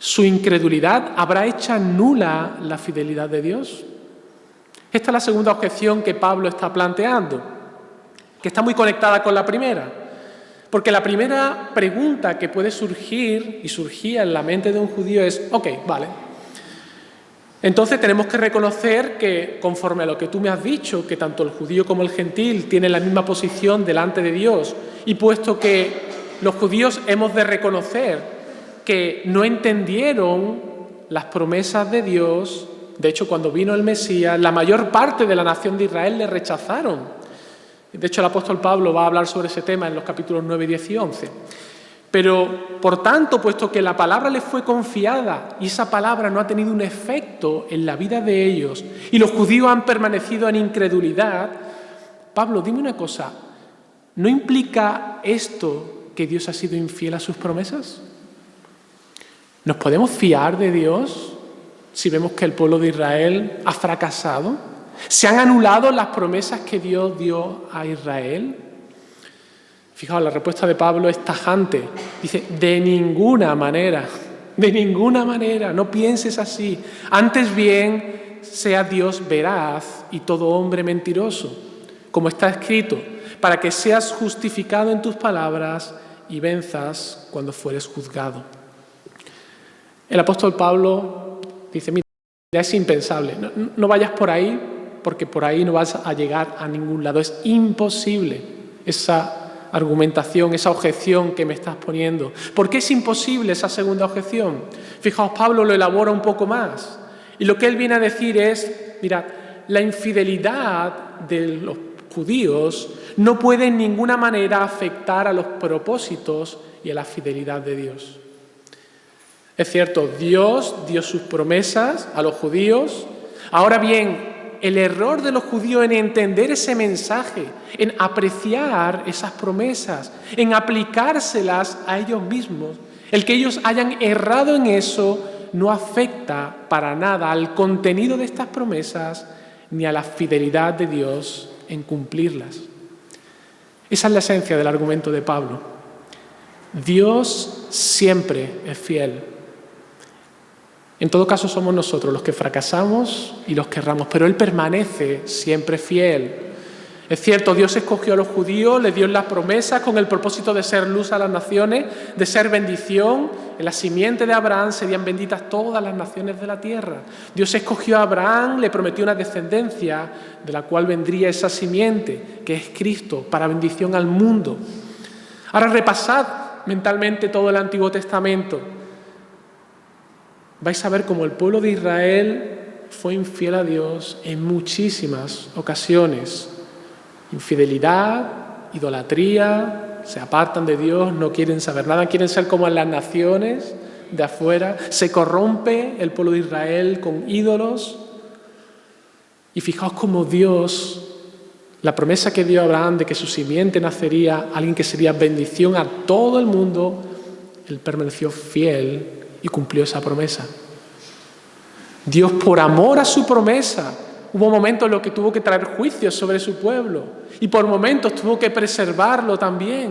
¿Su incredulidad habrá hecho nula la fidelidad de Dios? Esta es la segunda objeción que Pablo está planteando, que está muy conectada con la primera. Porque la primera pregunta que puede surgir y surgía en la mente de un judío es, ok, vale. Entonces tenemos que reconocer que conforme a lo que tú me has dicho, que tanto el judío como el gentil tienen la misma posición delante de Dios, y puesto que los judíos hemos de reconocer que no entendieron las promesas de Dios, de hecho cuando vino el Mesías, la mayor parte de la nación de Israel le rechazaron. De hecho, el apóstol Pablo va a hablar sobre ese tema en los capítulos 9, 10 y 11. Pero, por tanto, puesto que la palabra les fue confiada y esa palabra no ha tenido un efecto en la vida de ellos y los judíos han permanecido en incredulidad, Pablo, dime una cosa, ¿no implica esto que Dios ha sido infiel a sus promesas? ¿Nos podemos fiar de Dios si vemos que el pueblo de Israel ha fracasado? ¿Se han anulado las promesas que Dios dio a Israel? Fijaos, la respuesta de Pablo es tajante. Dice, de ninguna manera, no pienses así. Antes bien, sea Dios veraz y todo hombre mentiroso, como está escrito, para que seas justificado en tus palabras y venzas cuando fueres juzgado. El apóstol Pablo dice, mira, es impensable, no vayas por ahí, porque por ahí no vas a llegar a ningún lado. Es imposible esa argumentación, esa objeción que me estás poniendo. ¿Por qué es imposible esa segunda objeción? Fijaos, Pablo lo elabora un poco más. Y lo que él viene a decir es, mirad, la infidelidad de los judíos no puede en ninguna manera afectar a los propósitos y a la fidelidad de Dios. Es cierto, Dios dio sus promesas a los judíos. Ahora bien, el error de los judíos en entender ese mensaje, en apreciar esas promesas, en aplicárselas a ellos mismos, el que ellos hayan errado en eso no afecta para nada al contenido de estas promesas ni a la fidelidad de Dios en cumplirlas. Esa es la esencia del argumento de Pablo. Dios siempre es fiel. En todo caso somos nosotros los que fracasamos y los que erramos, pero Él permanece siempre fiel. Es cierto, Dios escogió a los judíos, les dio las promesas con el propósito de ser luz a las naciones, de ser bendición. En la simiente de Abraham serían benditas todas las naciones de la tierra. Dios escogió a Abraham, le prometió una descendencia de la cual vendría esa simiente, que es Cristo, para bendición al mundo. Ahora repasad mentalmente todo el Antiguo Testamento. Vais a ver cómo el pueblo de Israel fue infiel a Dios en muchísimas ocasiones. Infidelidad, idolatría, se apartan de Dios, no quieren saber nada, quieren ser como en las naciones de afuera. Se corrompe el pueblo de Israel con ídolos. Y fijaos cómo Dios, la promesa que dio a Abraham de que su simiente nacería, alguien que sería bendición a todo el mundo, Él permaneció fiel y cumplió esa promesa. Dios, por amor a su promesa, hubo momentos en los que tuvo que traer juicios sobre su pueblo y por momentos tuvo que preservarlo también.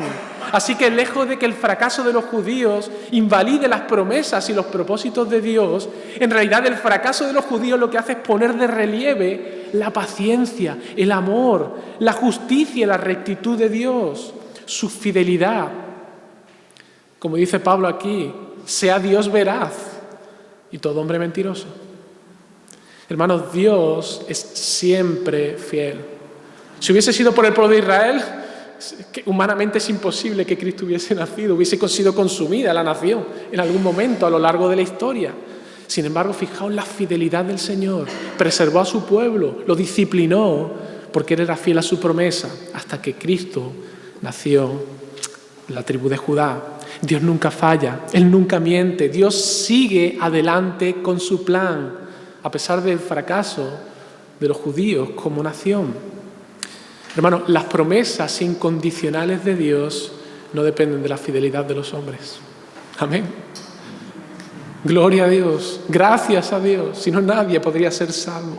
Así que lejos de que el fracaso de los judíos invalide las promesas y los propósitos de Dios, en realidad el fracaso de los judíos lo que hace es poner de relieve la paciencia, el amor, la justicia y la rectitud de Dios, su fidelidad. Como dice Pablo aquí, sea Dios veraz y todo hombre mentiroso. Hermanos, Dios es siempre fiel. Si hubiese sido por el pueblo de Israel, humanamente es imposible que Cristo hubiese nacido, hubiese sido consumida la nación en algún momento a lo largo de la historia. Sin embargo, fijaos la fidelidad del Señor. Preservó a su pueblo, lo disciplinó, porque Él era fiel a su promesa, hasta que Cristo nació en la tribu de Judá. Dios nunca falla, Él nunca miente, Dios sigue adelante con su plan, a pesar del fracaso de los judíos como nación. Hermanos, las promesas incondicionales de Dios no dependen de la fidelidad de los hombres. Amén. Gloria a Dios, gracias a Dios, si no nadie podría ser salvo.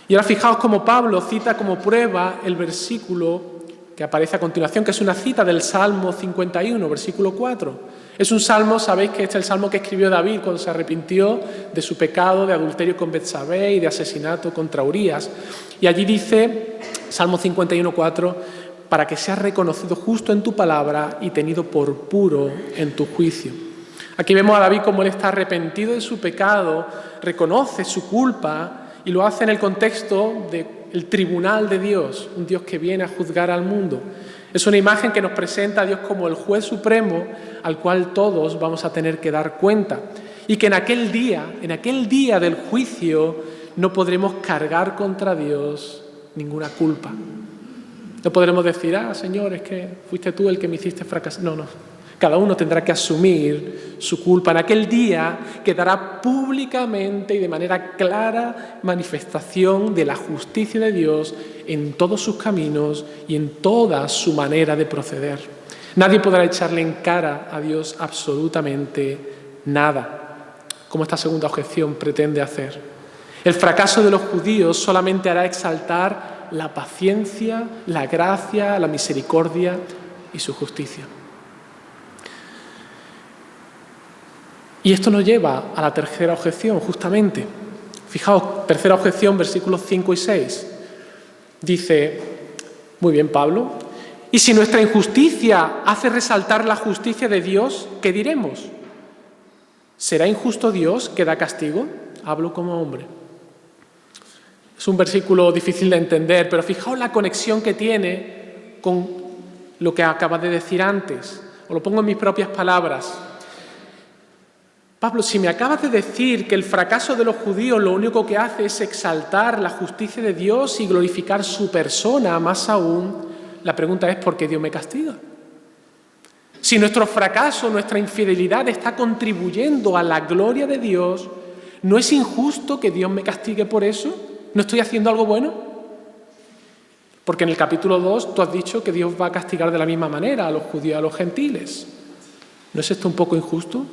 Y ahora fijaos cómo Pablo cita como prueba el versículo que aparece a continuación, que es una cita del Salmo 51, versículo 4. Es un salmo, sabéis que este es el salmo que escribió David cuando se arrepintió de su pecado de adulterio con Betsabé y de asesinato contra Urías. Y allí dice, Salmo 51, 4, para que seas reconocido justo en tu palabra y tenido por puro en tu juicio. Aquí vemos a David como él está arrepentido de su pecado, reconoce su culpa y lo hace en el contexto del tribunal de Dios, un Dios que viene a juzgar al mundo. Es una imagen que nos presenta a Dios como el juez supremo al cual todos vamos a tener que dar cuenta. Y que en aquel día del juicio, no podremos cargar contra Dios ninguna culpa. No podremos decir, Señor, es que fuiste tú el que me hiciste fracasar. No. Cada uno tendrá que asumir su culpa. En aquel día quedará públicamente y de manera clara manifestación de la justicia de Dios en todos sus caminos y en toda su manera de proceder. Nadie podrá echarle en cara a Dios absolutamente nada, como esta segunda objeción pretende hacer. El fracaso de los judíos solamente hará exaltar la paciencia, la gracia, la misericordia y su justicia. Y esto nos lleva a la tercera objeción, justamente. Fijaos, tercera objeción, versículos 5 y 6. Dice, muy bien, Pablo, ¿y si nuestra injusticia hace resaltar la justicia de Dios, qué diremos? ¿Será injusto Dios que da castigo? Hablo como hombre. Es un versículo difícil de entender, pero fijaos la conexión que tiene con lo que acaba de decir antes. Os lo pongo en mis propias palabras. Pablo, si me acabas de decir que el fracaso de los judíos lo único que hace es exaltar la justicia de Dios y glorificar su persona, más aún, la pregunta es ¿por qué Dios me castiga? Si nuestro fracaso, nuestra infidelidad está contribuyendo a la gloria de Dios, ¿no es injusto que Dios me castigue por eso? ¿No estoy haciendo algo bueno? Porque en el capítulo 2 tú has dicho que Dios va a castigar de la misma manera a los judíos y a los gentiles. ¿No es esto un poco injusto?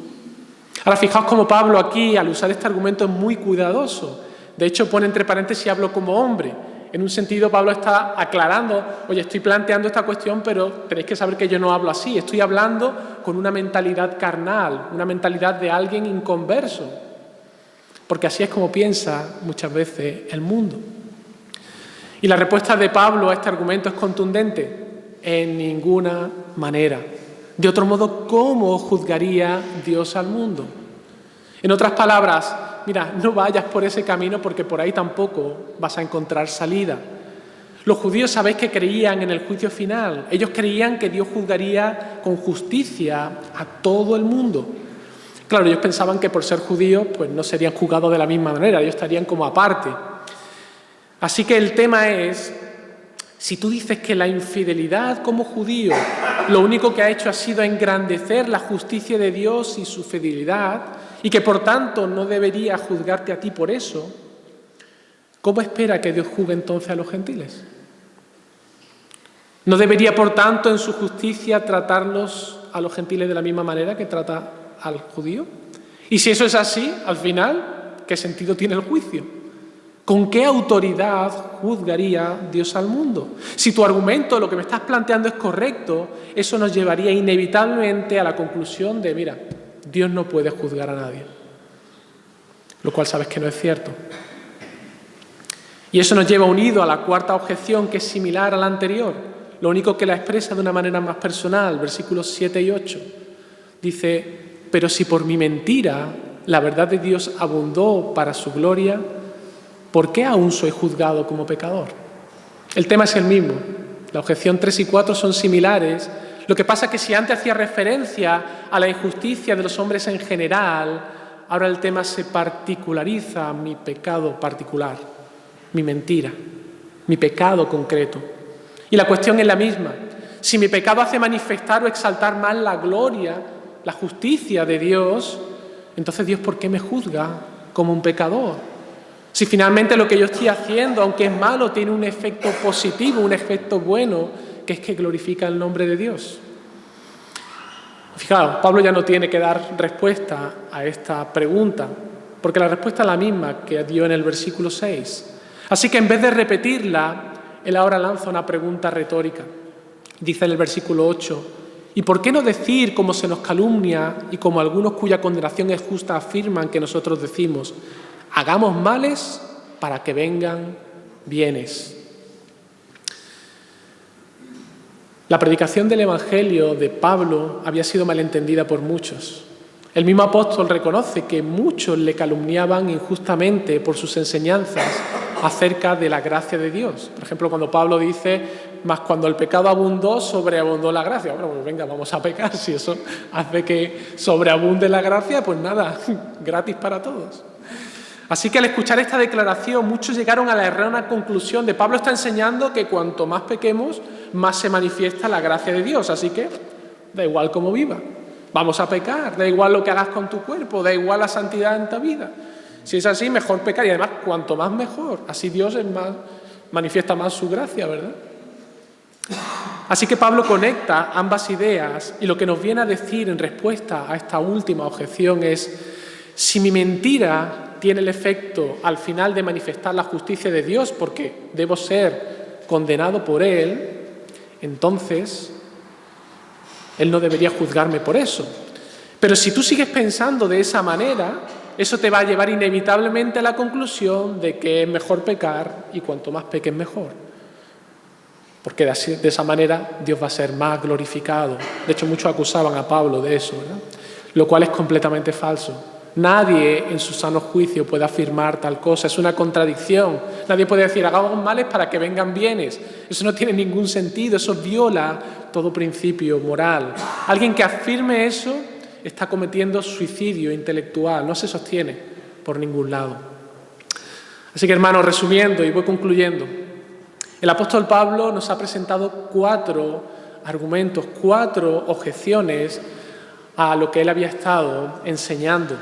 Ahora fijaos cómo Pablo aquí, al usar este argumento, es muy cuidadoso. De hecho, pone entre paréntesis hablo como hombre. En un sentido, Pablo está aclarando, oye, estoy planteando esta cuestión, pero tenéis que saber que yo no hablo así. Estoy hablando con una mentalidad carnal, una mentalidad de alguien inconverso. Porque así es como piensa muchas veces el mundo. Y la respuesta de Pablo a este argumento es contundente. En ninguna manera. De otro modo, ¿cómo juzgaría Dios al mundo? En otras palabras, mira, no vayas por ese camino porque por ahí tampoco vas a encontrar salida. Los judíos sabéis que creían en el juicio final. Ellos creían que Dios juzgaría con justicia a todo el mundo. Claro, ellos pensaban que por ser judíos pues no serían juzgados de la misma manera, ellos estarían como aparte. Así que el tema es, si tú dices que la infidelidad como judío lo único que ha hecho ha sido engrandecer la justicia de Dios y su fidelidad, y que por tanto no debería juzgarte a ti por eso, ¿cómo espera que Dios juzgue entonces a los gentiles? ¿No debería por tanto en su justicia tratarlos a los gentiles de la misma manera que trata al judío? Y si eso es así, al final, ¿qué sentido tiene el juicio? ¿Con qué autoridad juzgaría Dios al mundo? Si tu argumento, lo que me estás planteando es correcto, eso nos llevaría inevitablemente a la conclusión de, mira, Dios no puede juzgar a nadie. Lo cual sabes que no es cierto. Y eso nos lleva unido a la cuarta objeción, que es similar a la anterior. Lo único que la expresa de una manera más personal, versículos 7 y 8. Dice, pero si por mi mentira la verdad de Dios abundó para su gloria, ¿por qué aún soy juzgado como pecador? El tema es el mismo. La objeción 3 y 4 son similares. Lo que pasa es que si antes hacía referencia a la injusticia de los hombres en general, ahora el tema se particulariza a mi pecado particular, mi mentira, mi pecado concreto. Y la cuestión es la misma. Si mi pecado hace manifestar o exaltar más la gloria, la justicia de Dios, entonces Dios, ¿por qué me juzga como un pecador? Si finalmente lo que yo estoy haciendo, aunque es malo, tiene un efecto positivo, un efecto bueno, que es que glorifica el nombre de Dios. Fijaos, Pablo ya no tiene que dar respuesta a esta pregunta, porque la respuesta es la misma que dio en el versículo 6. Así que en vez de repetirla, él ahora lanza una pregunta retórica. Dice en el versículo 8, ¿y por qué no decir como se nos calumnia y como algunos cuya condenación es justa afirman que nosotros decimos? Hagamos males para que vengan bienes. La predicación del Evangelio de Pablo había sido malentendida por muchos. El mismo apóstol reconoce que muchos le calumniaban injustamente por sus enseñanzas acerca de la gracia de Dios. Por ejemplo, cuando Pablo dice, mas cuando el pecado abundó, sobreabundó la gracia. Bueno, pues venga, vamos a pecar. Si eso hace que sobreabunde la gracia, pues nada, gratis para todos. Así que al escuchar esta declaración, muchos llegaron a la errónea conclusión de Pablo está enseñando que cuanto más pequemos, más se manifiesta la gracia de Dios. Así que da igual cómo viva, vamos a pecar, da igual lo que hagas con tu cuerpo, da igual la santidad en tu vida. Si es así, mejor pecar y además cuanto más mejor. Así Dios manifiesta más su gracia, ¿verdad? Así que Pablo conecta ambas ideas y lo que nos viene a decir en respuesta a esta última objeción es, si mi mentira tiene el efecto al final de manifestar la justicia de Dios porque debo ser condenado por Él, entonces Él no debería juzgarme por eso. Pero si tú sigues pensando de esa manera, eso te va a llevar inevitablemente a la conclusión de que es mejor pecar y cuanto más peques mejor. Porque de esa manera Dios va a ser más glorificado. De hecho, muchos acusaban a Pablo de eso, ¿verdad? Lo cual es completamente falso. Nadie en su sano juicio puede afirmar tal cosa, es una contradicción. Nadie puede decir, hagamos males para que vengan bienes. Eso no tiene ningún sentido, eso viola todo principio moral. Alguien que afirme eso está cometiendo suicidio intelectual, no se sostiene por ningún lado. Así que, hermanos, resumiendo, y voy concluyendo, el apóstol Pablo nos ha presentado 4 argumentos, 4 objeciones a lo que él había estado enseñando.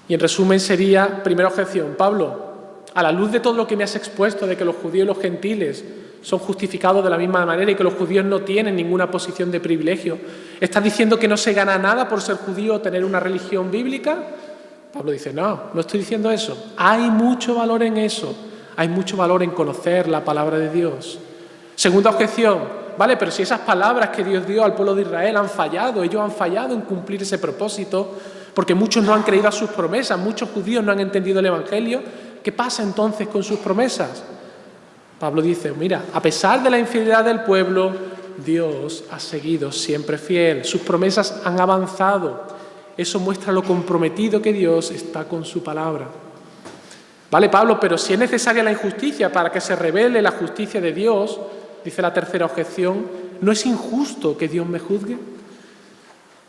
Y en resumen sería, primera objeción: Pablo, a la luz de todo lo que me has expuesto, de que los judíos y los gentiles son justificados de la misma manera y que los judíos no tienen ninguna posición de privilegio, ¿estás diciendo que no se gana nada por ser judío o tener una religión bíblica? Pablo dice, no estoy diciendo eso. Hay mucho valor en eso. Hay mucho valor en conocer la palabra de Dios. Segunda objeción: vale, pero si esas palabras que Dios dio al pueblo de Israel han fallado, ellos han fallado en cumplir ese propósito, porque muchos no han creído a sus promesas, muchos judíos no han entendido el Evangelio, ¿qué pasa entonces con sus promesas? Pablo dice, mira, a pesar de la infidelidad del pueblo, Dios ha seguido siempre fiel, sus promesas han avanzado. Eso muestra lo comprometido que Dios está con su palabra. Vale, Pablo, pero si es necesaria la injusticia para que se revele la justicia de Dios, dice la tercera objeción, ¿no es injusto que Dios me juzgue?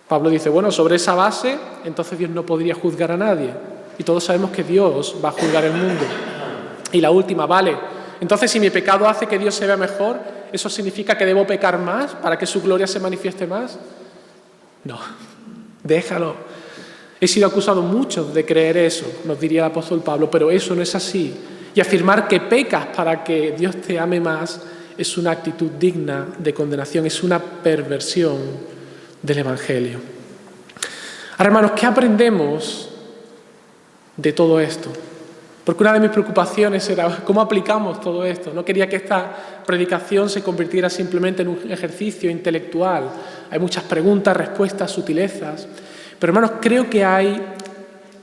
Pablo dice, bueno, sobre esa base, entonces Dios no podría juzgar a nadie. Y todos sabemos que Dios va a juzgar el mundo. Y la última, vale, entonces si mi pecado hace que Dios se vea mejor, ¿eso significa que debo pecar más para que su gloria se manifieste más? No, déjalo. He sido acusado mucho de creer eso, nos diría el apóstol Pablo, pero eso no es así. Y afirmar que pecas para que Dios te ame más es una actitud digna de condenación, es una perversión del Evangelio. Ahora, hermanos, ¿qué aprendemos de todo esto? Porque una de mis preocupaciones era cómo aplicamos todo esto. No quería que esta predicación se convirtiera simplemente en un ejercicio intelectual. Hay muchas preguntas, respuestas, sutilezas. Pero, hermanos, creo que hay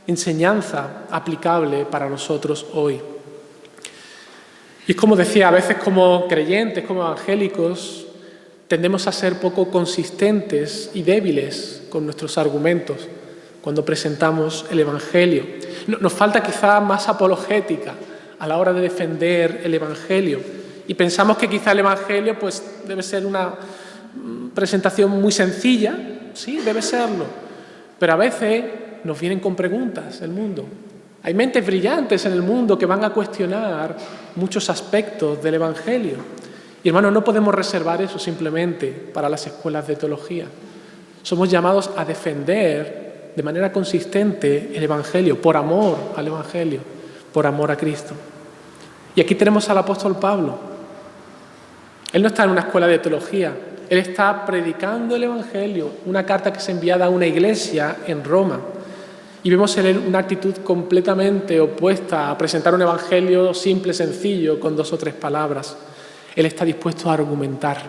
enseñanza aplicable para nosotros hoy. Y es como decía, a veces como creyentes, como evangélicos, tendemos a ser poco consistentes y débiles con nuestros argumentos cuando presentamos el Evangelio. Nos falta quizá más apologética a la hora de defender el Evangelio. Y pensamos que quizá el Evangelio pues, debe ser una presentación muy sencilla. Sí, debe serlo. Pero a veces nos vienen con preguntas el mundo. Hay mentes brillantes en el mundo que van a cuestionar muchos aspectos del Evangelio. Y hermanos, no podemos reservar eso simplemente para las escuelas de teología. Somos llamados a defender de manera consistente el Evangelio, por amor al Evangelio, por amor a Cristo. Y aquí tenemos al apóstol Pablo. Él no está en una escuela de teología, él está predicando el Evangelio, una carta que es enviada a una iglesia en Roma. Y vemos en él una actitud completamente opuesta a presentar un Evangelio simple, sencillo, con 2 o 3 palabras. Él está dispuesto a argumentar.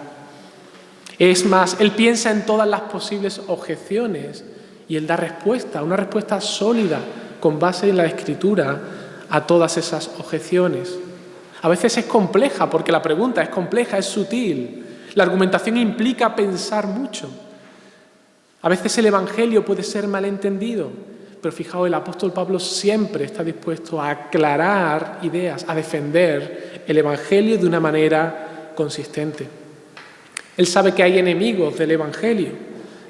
Es más, él piensa en todas las posibles objeciones y él da respuesta, una respuesta sólida, con base en la Escritura, a todas esas objeciones. A veces es compleja, porque la pregunta es compleja, es sutil. La argumentación implica pensar mucho. A veces el Evangelio puede ser malentendido, pero fijaos, el apóstol Pablo siempre está dispuesto a aclarar ideas, a defender el Evangelio de una manera consistente. Él sabe que hay enemigos del Evangelio,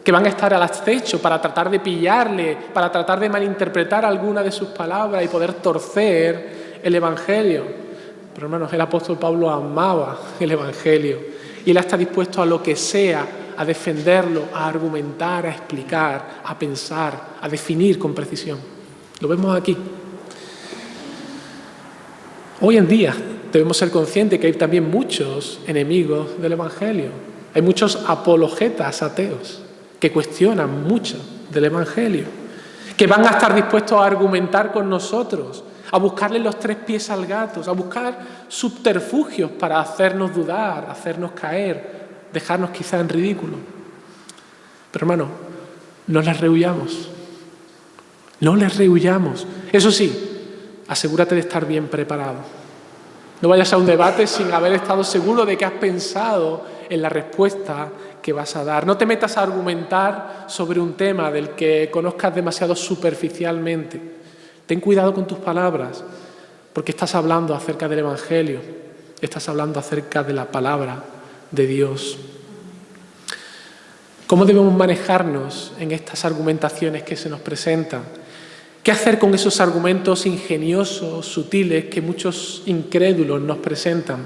que van a estar al acecho para tratar de pillarle, para tratar de malinterpretar alguna de sus palabras y poder torcer el Evangelio. Pero hermanos, el apóstol Pablo amaba el Evangelio y él está dispuesto a lo que sea, a defenderlo, a argumentar, a explicar, a pensar, a definir con precisión. Lo vemos aquí. Hoy en día debemos ser conscientes que hay también muchos enemigos del Evangelio. Hay muchos apologetas ateos que cuestionan mucho del Evangelio, que van a estar dispuestos a argumentar con nosotros, a buscarle los 3 pies al gato, a buscar subterfugios para hacernos dudar, hacernos caer, dejarnos quizá en ridículo. Pero hermano, no les rehuyamos. No les rehuyamos. Eso sí, asegúrate de estar bien preparado. No vayas a un debate sin haber estado seguro de que has pensado en la respuesta que vas a dar. No te metas a argumentar sobre un tema del que conozcas demasiado superficialmente. Ten cuidado con tus palabras, porque estás hablando acerca del Evangelio, estás hablando acerca de la palabra de Dios. ¿Cómo debemos manejarnos en estas argumentaciones que se nos presentan? ¿Qué hacer con esos argumentos ingeniosos, sutiles, que muchos incrédulos nos presentan?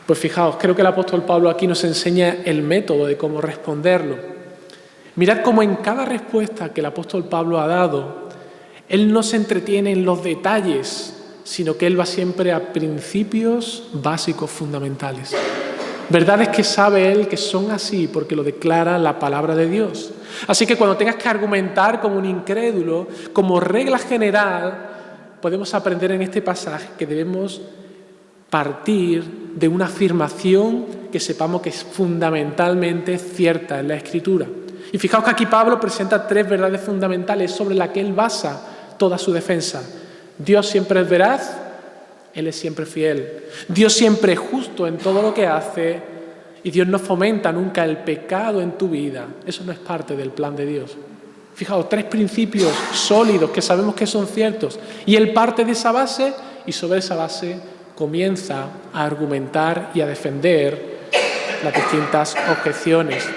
Pues fijaos, creo que el apóstol Pablo aquí nos enseña el método de cómo responderlo. Mirad cómo en cada respuesta que el apóstol Pablo ha dado, él no se entretiene en los detalles, sino que él va siempre a principios básicos fundamentales. Verdades que sabe él que son así porque lo declara la palabra de Dios. Así que cuando tengas que argumentar con un incrédulo, como regla general, podemos aprender en este pasaje que debemos partir de una afirmación que sepamos que es fundamentalmente cierta en la Escritura. Y fijaos que aquí Pablo presenta 3 verdades fundamentales sobre las que él basa toda su defensa. Dios siempre es veraz, Él es siempre fiel. Dios siempre es justo en todo lo que hace y Dios no fomenta nunca el pecado en tu vida. Eso no es parte del plan de Dios. Fijaos, 3 principios sólidos que sabemos que son ciertos. Y Él parte de esa base y sobre esa base comienza a argumentar y a defender las distintas objeciones.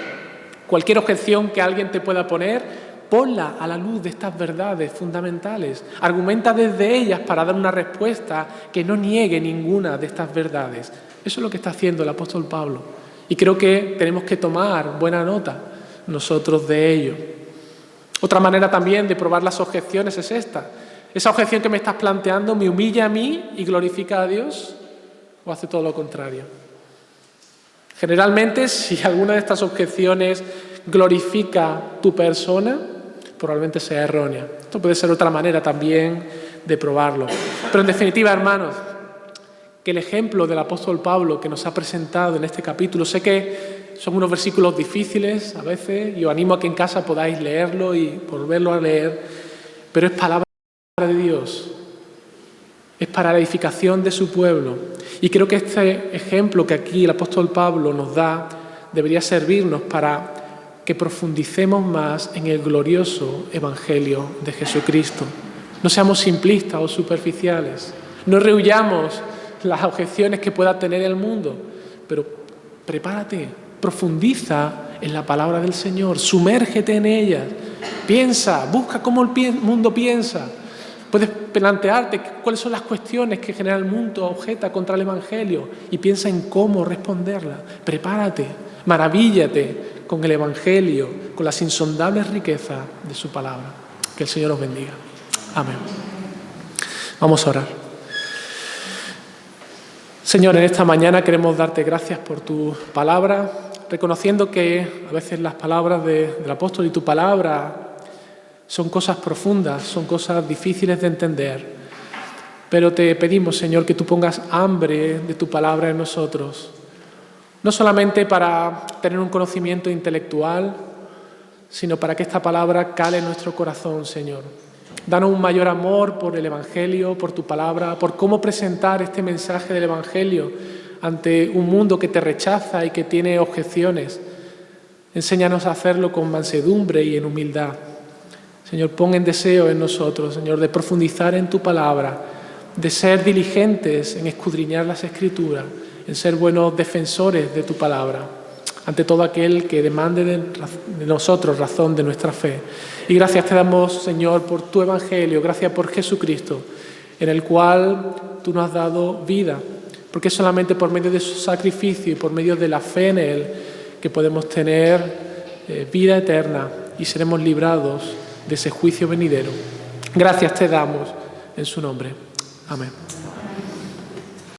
Cualquier objeción que alguien te pueda poner, ponla a la luz de estas verdades fundamentales. Argumenta desde ellas para dar una respuesta que no niegue ninguna de estas verdades. Eso es lo que está haciendo el apóstol Pablo. Y creo que tenemos que tomar buena nota nosotros de ello. Otra manera también de probar las objeciones es esta. ¿Esa objeción que me estás planteando me humilla a mí y glorifica a Dios? ¿O hace todo lo contrario? Generalmente, si alguna de estas objeciones glorifica tu persona, probablemente sea errónea. Esto puede ser otra manera también de probarlo. Pero en definitiva, hermanos, que el ejemplo del apóstol Pablo que nos ha presentado en este capítulo, sé que son unos versículos difíciles a veces, y os animo a que en casa podáis leerlo y volverlo a leer, pero es palabra de Dios. Es para la edificación de su pueblo. Y creo que este ejemplo que aquí el apóstol Pablo nos da debería servirnos para que profundicemos más en el glorioso Evangelio de Jesucristo. No seamos simplistas o superficiales. No rehuyamos las objeciones que pueda tener el mundo, pero prepárate, profundiza en la palabra del Señor, sumérgete en ella, piensa, busca cómo el mundo piensa. Puedes plantearte cuáles son las cuestiones que genera el mundo objeta contra el Evangelio y piensa en cómo responderlas. Prepárate, maravíllate con el Evangelio, con las insondables riquezas de su palabra. Que el Señor os bendiga. Amén. Vamos a orar. Señor, en esta mañana queremos darte gracias por tu palabra, reconociendo que a veces las palabras del apóstol y tu palabra son cosas profundas, son cosas difíciles de entender. Pero te pedimos, Señor, que tú pongas hambre de tu palabra en nosotros. No solamente para tener un conocimiento intelectual, sino para que esta palabra cale en nuestro corazón, Señor. Danos un mayor amor por el Evangelio, por tu palabra, por cómo presentar este mensaje del Evangelio ante un mundo que te rechaza y que tiene objeciones. Enséñanos a hacerlo con mansedumbre y en humildad. Señor, pon en deseo en nosotros, Señor, de profundizar en tu palabra, de ser diligentes en escudriñar las Escrituras, en ser buenos defensores de tu palabra, ante todo aquel que demande de nosotros razón de nuestra fe. Y gracias te damos, Señor, por tu Evangelio, gracias por Jesucristo, en el cual tú nos has dado vida, porque es solamente por medio de su sacrificio y por medio de la fe en Él que podemos tener vida eterna y seremos librados de ese juicio venidero. Gracias te damos en su nombre. Amén.